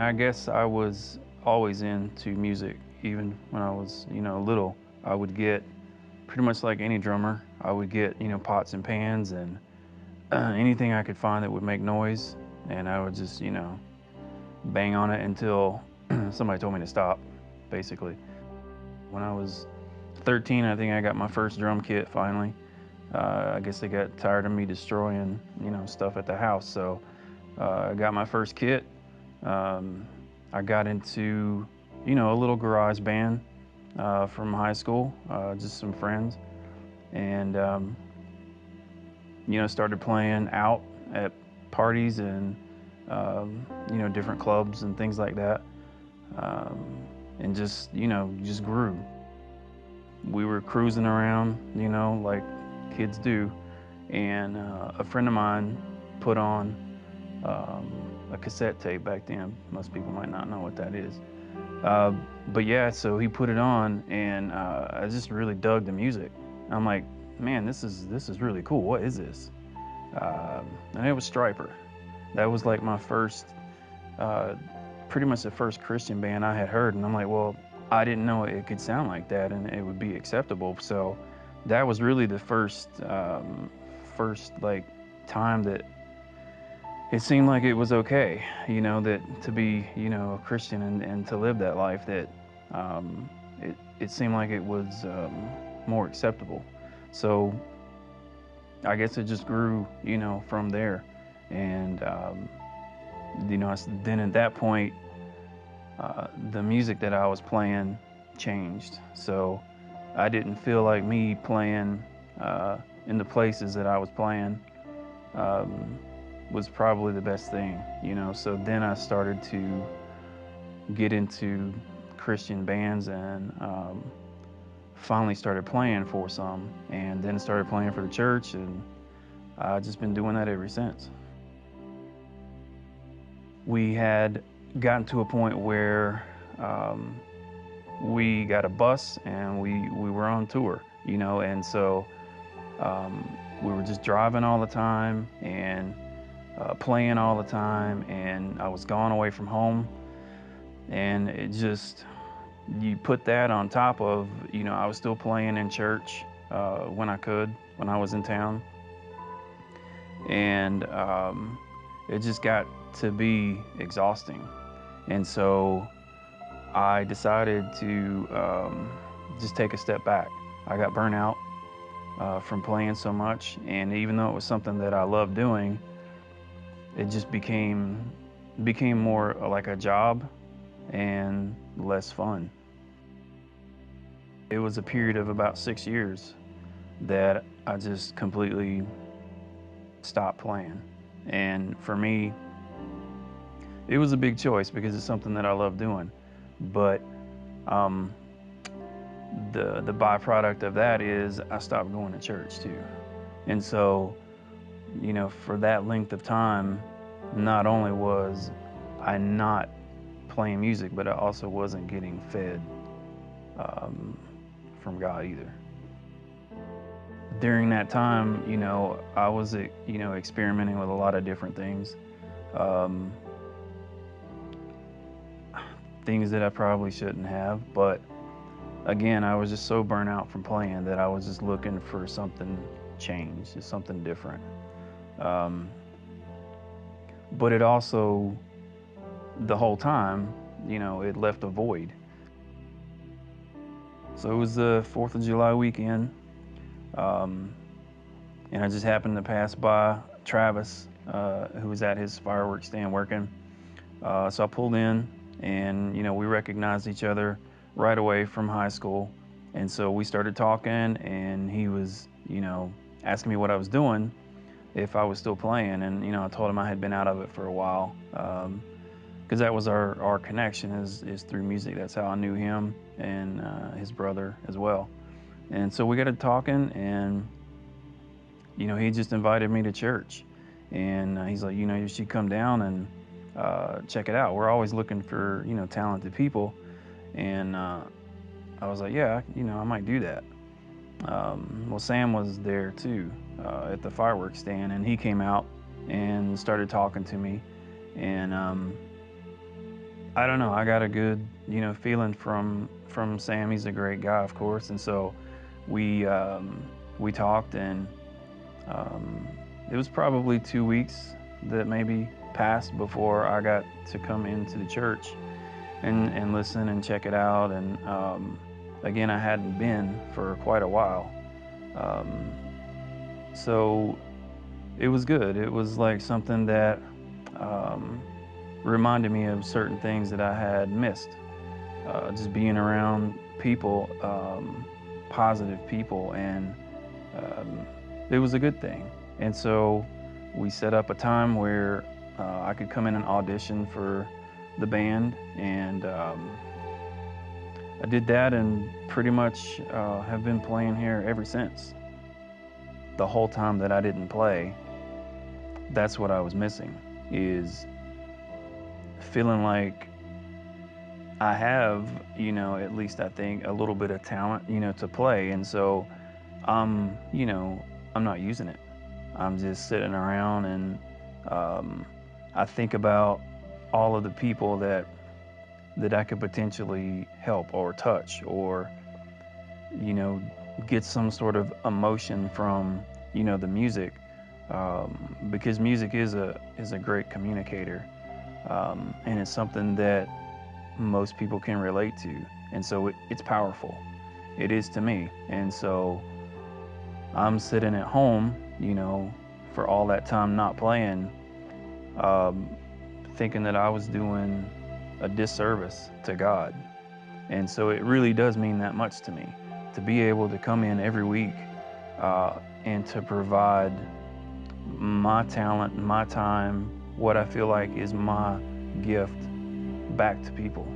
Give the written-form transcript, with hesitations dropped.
I guess I was always into music, even when I was, little. I would get pretty much like any drummer. I would get, pots and pans and anything I could find that would make noise, and I would just, bang on it until somebody told me to stop, basically. When I was 13, I think I got my first drum kit finally. I guess they got tired of me destroying, stuff at the house, so I got my first kit. Um, I got into, a little garage band from high school, just some friends, and started playing out at parties and different clubs and things like that, um, and just grew. We were cruising around, like kids do, and a friend of mine put on um, a cassette tape back then. Most people might not know what that is. Uh, but yeah, so he put it on, and I just really dug the music. I'm like, man, this is really cool. What is this? And it was Striper. That was like my first, uh, pretty much the first Christian band I had heard, and I'm like, well, I didn't know it could sound like that and it would be acceptable. So that was really the first like time that it seemed like it was okay, that to be, a Christian and to live that life, that it seemed like it was more acceptable. So I guess it just grew, from there. And, then at that point, the music that I was playing changed. So I didn't feel like me playing in the places that I was playing um, was probably the best thing, So then I started to get into Christian bands and finally started playing for some, and then started playing for the church, and I've just been doing that ever since. We had gotten to a point where um, we got a bus and we were on tour, and so um, we were just driving all the time and playing all the time, and I was gone away from home, and it just, you put that on top of, I was still playing in church when I could, when I was in town, and it just got to be exhausting, and so I decided to just take a step back. I got burnt out from playing so much, and even though it was something that I loved doing, it just became more like a job and less fun. It was a period of about 6 years that I just completely stopped playing. And for me, it was a big choice because it's something that I love doing. But um, the byproduct of that is I stopped going to church too. And so, for that length of time, not only was I not playing music, but I also wasn't getting fed um, from God either. During that time, I was, experimenting with a lot of different things, um, things that I probably shouldn't have. But again, I was just so burnt out from playing that I was just looking for something changed, just something different. Um, but it also, the whole time, it left a void. So it was the 4th of July weekend, um, and I just happened to pass by Travis, who was at his fireworks stand working. So I pulled in, and we recognized each other right away from high school, and so we started talking, and he was, asking me what I was doing, if I was still playing, and I told him I had been out of it for a while, because that was our connection is through music. That's how I knew him and his brother as well. And so we got to talking, and he just invited me to church, and he's like, you should come down and check it out. We're always looking for talented people, and I was like, yeah, I might do that. Well, Sam was there too at the fireworks stand, and he came out and started talking to me, and I don't know. I got a good, feeling from Sam. He's a great guy, of course, and so we we talked, and um, it was probably 2 weeks that maybe passed before I got to come into the church and listen and check it out. And again, I hadn't been for quite a while, um, so it was good. It was like something that um, reminded me of certain things that I had missed. Just being around people, positive people, and um, it was a good thing. And so we set up a time where I could come in and audition for the band, and I did that, and pretty much have been playing here ever since. The whole time that I didn't play, that's what I was missing, is feeling like I have, at least I think, a little bit of talent, to play. And so I'm not using it. I'm just sitting around, and um, I think about all of the people that I could potentially help or touch, or, you know, get some sort of emotion from, the music, because music is a great communicator, and it's something that most people can relate to, and so it's powerful. It is to me, and so I'm sitting at home, for all that time not playing, um, thinking that I was doing a disservice to God. And so it really does mean that much to me to be able to come in every week, and to provide my talent, my time, what I feel like is my gift back to people.